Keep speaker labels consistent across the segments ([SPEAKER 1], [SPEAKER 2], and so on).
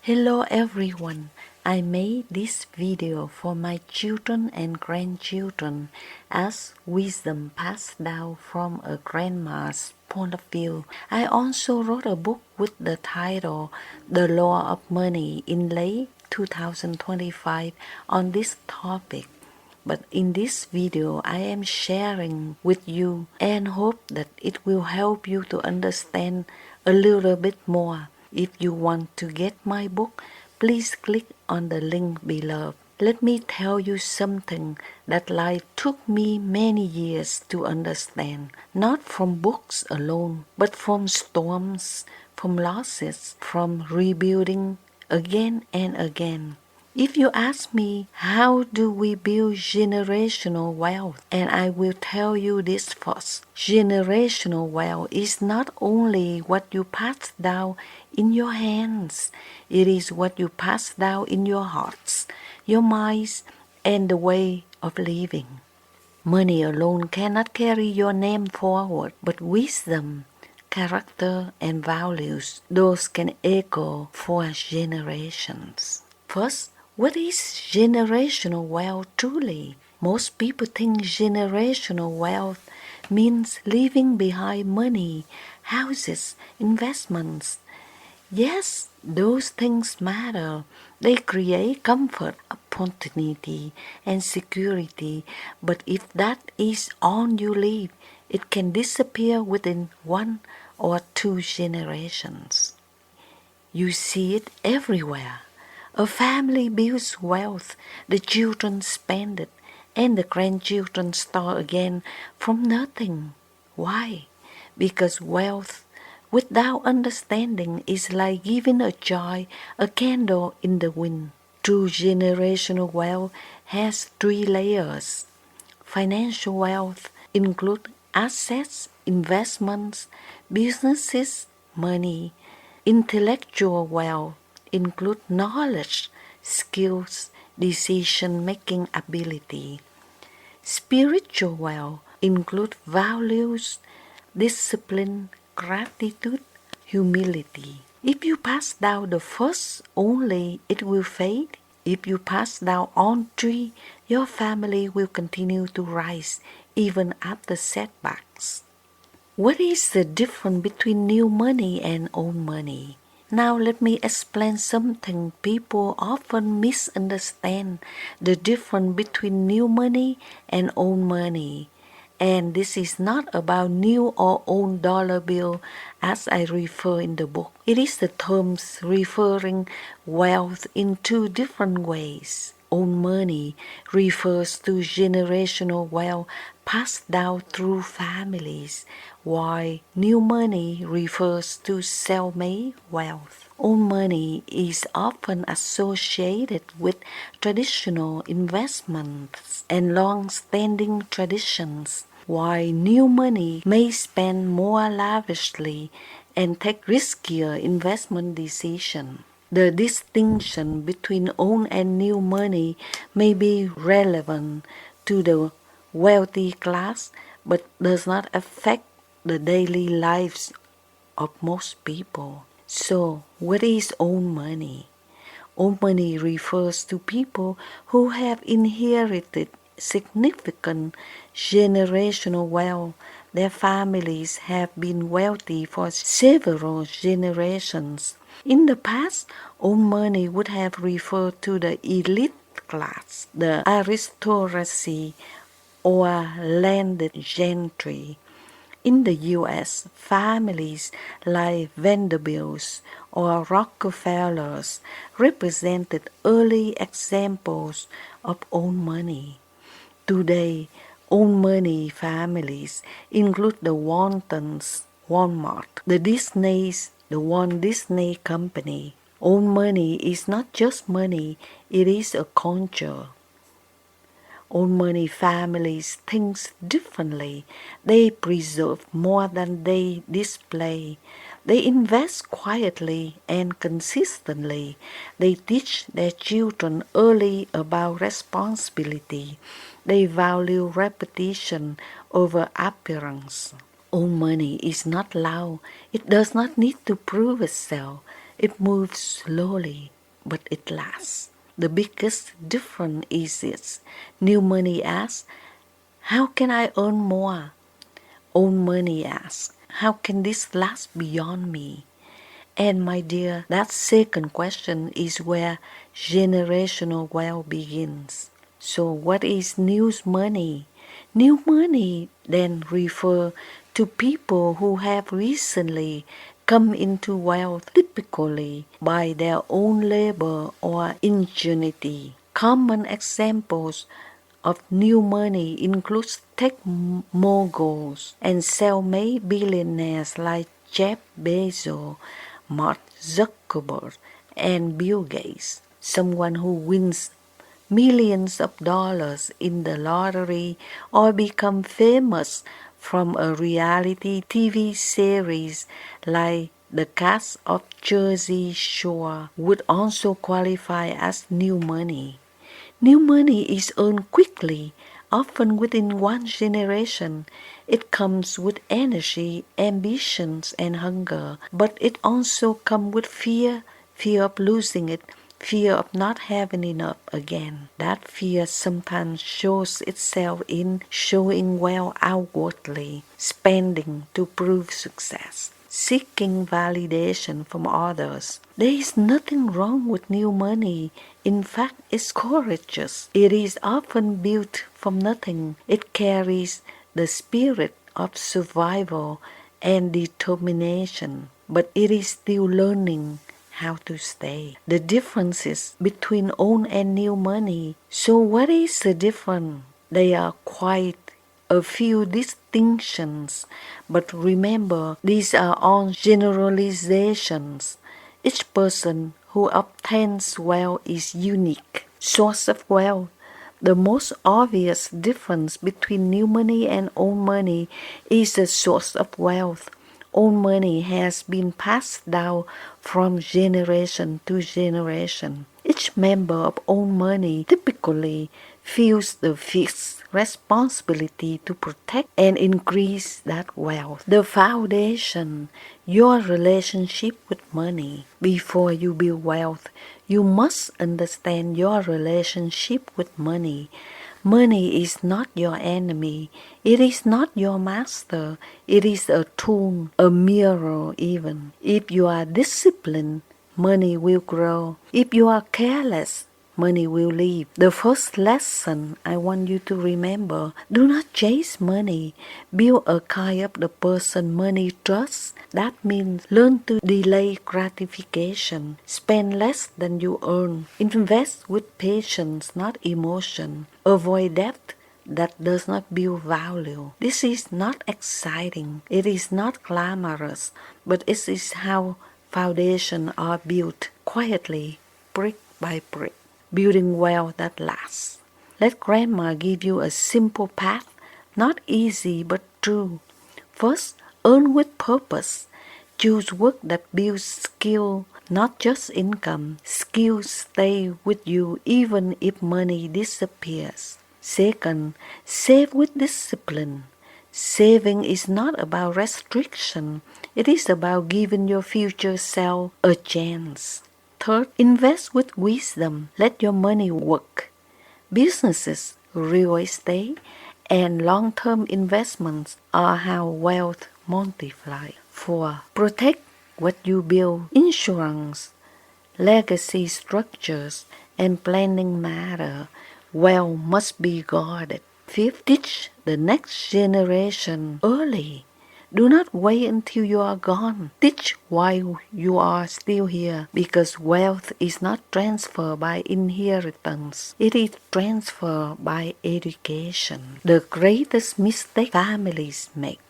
[SPEAKER 1] Hello everyone. I made this video for my children and grandchildren as wisdom passed down from a grandma's point of view. I also wrote a book with the title The Law of Money in late 2025 on this topic. But in this video, I am sharing with you and hope that it will help you to understand a little bit more. If you want to get my book, please click on the link below. Let me tell you something that life took me many years to understand, not from books alone, but from storms, from losses, from rebuilding again and again. If you ask me, how do we build generational wealth? And I will tell you this first. Generational wealth is not only what you pass down in your hands, it is what you pass down in your hearts, your minds, and the way of living. Money alone cannot carry your name forward, but wisdom, character, and values, those can echo for generations. First, what is generational wealth truly? Most people think generational wealth means leaving behind money, houses, investments. Yes, those things matter. They create comfort, opportunity, and security. But if that is all you leave, it can disappear within 1 or 2 generations. You see it everywhere. A family builds wealth, the children spend it, and the grandchildren start again from nothing. Why? Because wealth without understanding is like giving a child a candle in the wind. True generational wealth has 3 layers. Financial wealth includes assets, investments, businesses, money. Intellectual wealth include knowledge, skills, decision-making ability. Spiritual wealth include values, discipline, gratitude, humility. If you pass down the first only, it will fade. If you pass down all 3, your family will continue to rise even after setbacks. What is the difference between new money and old money? Now let me explain something people often misunderstand, the difference between new money and old money. And this is not about new or old dollar bill as I refer in the book. It is the terms referring wealth in 2 different ways. Old money refers to generational wealth passed down through families, while new money refers to self-made wealth. Old money is often associated with traditional investments and long-standing traditions, while new money may spend more lavishly and take riskier investment decisions. The distinction between old and new money may be relevant to the wealthy class, but does not affect the daily lives of most people. So, what is old money? Old money refers to people who have inherited significant generational wealth. Their families have been wealthy for several generations. In the past, old money would have referred to the elite class, the aristocracy, or landed gentry. In the U.S., families like Vanderbilts or Rockefellers represented early examples of old money. Today, old money families include the Waltons, Walmart, the Disneys, the Walt Disney Company. Old money is not just money, it is a culture. Old money families think differently. They preserve more than they display. They invest quietly and consistently. They teach their children early about responsibility. They value repetition over appearance. Old money is not loud. It does not need to prove itself. It moves slowly, but it lasts. The biggest difference is this. New money asks, how can I earn more? Old money asks, how can this last beyond me? And my dear, that second question is where generational wealth begins. So what is new money? New money then refer to people who have recently come into wealth, typically by their own labor or ingenuity. Common examples of new money includes tech moguls and self-made billionaires like Jeff Bezos, Mark Zuckerberg, and Bill Gates. Someone who wins millions of dollars in the lottery or become famous from a reality TV series like the cast of Jersey Shore would also qualify as new money. New money is earned quickly, often within one generation. It comes with energy, ambitions, and hunger, but it also comes with fear of losing it, fear of not having enough again. That fear sometimes shows itself in showing well outwardly, spending to prove success, seeking validation from others. There is nothing wrong with new money. In fact, it's courageous. It is often built from nothing. It carries the spirit of survival and determination, but it is still learning how to stay. The differences between old and new money. So what is the difference? They are quite a few distinctions, but remember, these are all generalizations. Each person who obtains wealth is unique. Source of wealth. The most obvious difference between new money and old money is the source of wealth. Old money has been passed down from generation to generation. Each member of old money typically feels the fixed responsibility to protect and increase that wealth. The foundation, your relationship with money. Before you build wealth, you must understand your relationship with money. Money is not your enemy. It is not your master. It is a tool, a mirror even. If you are disciplined, money will grow. If you are careless, money will leave. The first lesson I want you to remember, do not chase money. Build a kind of the person money trusts. That means learn to delay gratification. Spend less than you earn. Invest with patience, not emotion. Avoid debt that does not build value. This is not exciting. It is not glamorous, but it is how foundations are built quietly, brick by brick, building wealth that lasts. Let Grandma give you a simple path, not easy but true. First, earn with purpose. Choose work that builds skill, not just income. Skills stay with you even if money disappears. Second, save with discipline. Saving is not about restriction. It is about giving your future self a chance. Third, invest with wisdom. Let your money work. Businesses, real estate, and long-term investments are how wealth multiplies. 4. Protect what you build. Insurance, legacy structures, and planning matter. Wealth must be guarded. 5. Teach the next generation early. Do not wait until you are gone. Teach while you are still here, because wealth is not transferred by inheritance. It is transferred by education. The greatest mistake families make.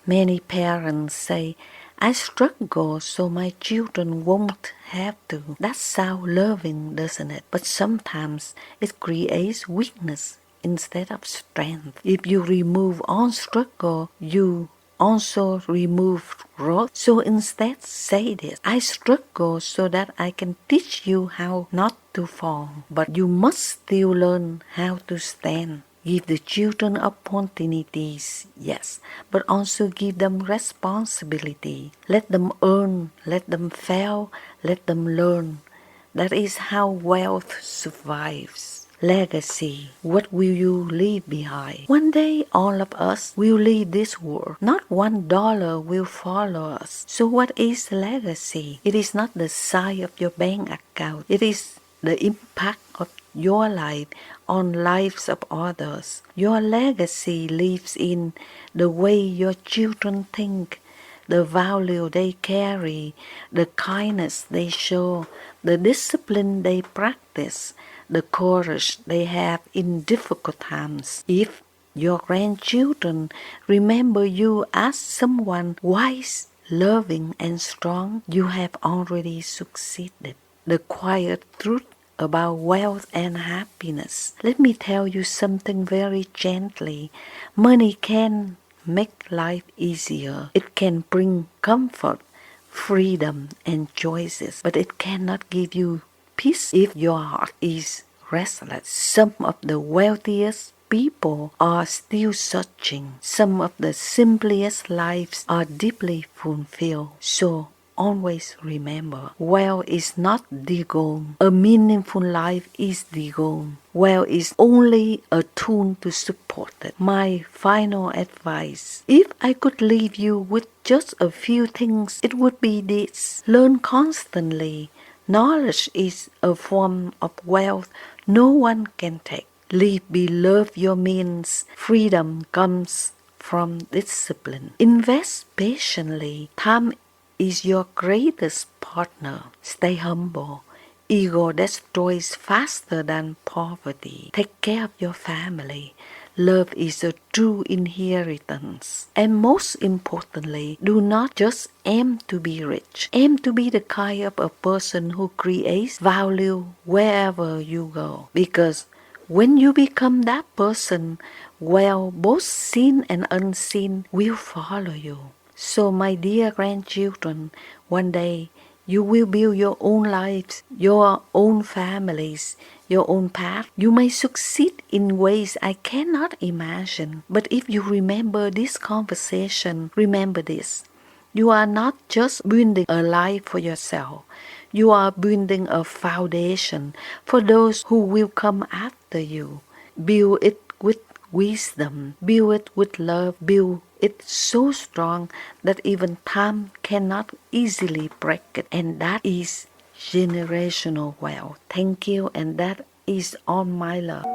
[SPEAKER 1] Many parents say, I struggle so my children won't have to. That sounds loving, doesn't it? But sometimes it creates weakness instead of strength. If you remove all struggle, you also remove growth. So instead say this, I struggle so that I can teach you how not to fall. But you must still learn how to stand. Give the children opportunities, yes, but also give them responsibility. Let them earn, let them fail, let them learn. That is how wealth survives. Legacy. What will you leave behind? One day all of us will leave this world. Not $1 will follow us. So what is legacy? It is not the size of your bank account. It is the impact of your life on lives of others. Your legacy lives in the way your children think, the value they carry, the kindness they show, the discipline they practice, the courage they have in difficult times. If your grandchildren remember you as someone wise, loving, and strong, you have already succeeded. The quiet truth about wealth and happiness. Let me tell you something very gently. Money can make life easier. It can bring comfort, freedom, and choices, but it cannot give you peace if your heart is restless. Some of the wealthiest people are still searching. Some of the simplest lives are deeply fulfilled. So always remember, wealth is not the goal. A meaningful life is the goal. Wealth is only a tool to support it. My final advice: if I could leave you with just a few things, it would be this. Learn constantly. Knowledge is a form of wealth no one can take. Live below your means. Freedom comes from discipline. Invest patiently. Time is your greatest partner. Stay humble. Ego destroys faster than poverty. Take care of your family. Love is a true inheritance. And most importantly, do not just aim to be rich. Aim to be the kind of a person who creates value wherever you go. Because when you become that person, well, both seen and unseen will follow you. So, my dear grandchildren, one day you will build your own lives, your own families, your own path. You may succeed in ways I cannot imagine. But if you remember this conversation, remember this. You are not just building a life for yourself. You are building a foundation for those who will come after you. Build it with wisdom. Build it with love. Build it so strong that even time cannot easily break it. And that is generational wealth. Thank you, and that is all my love.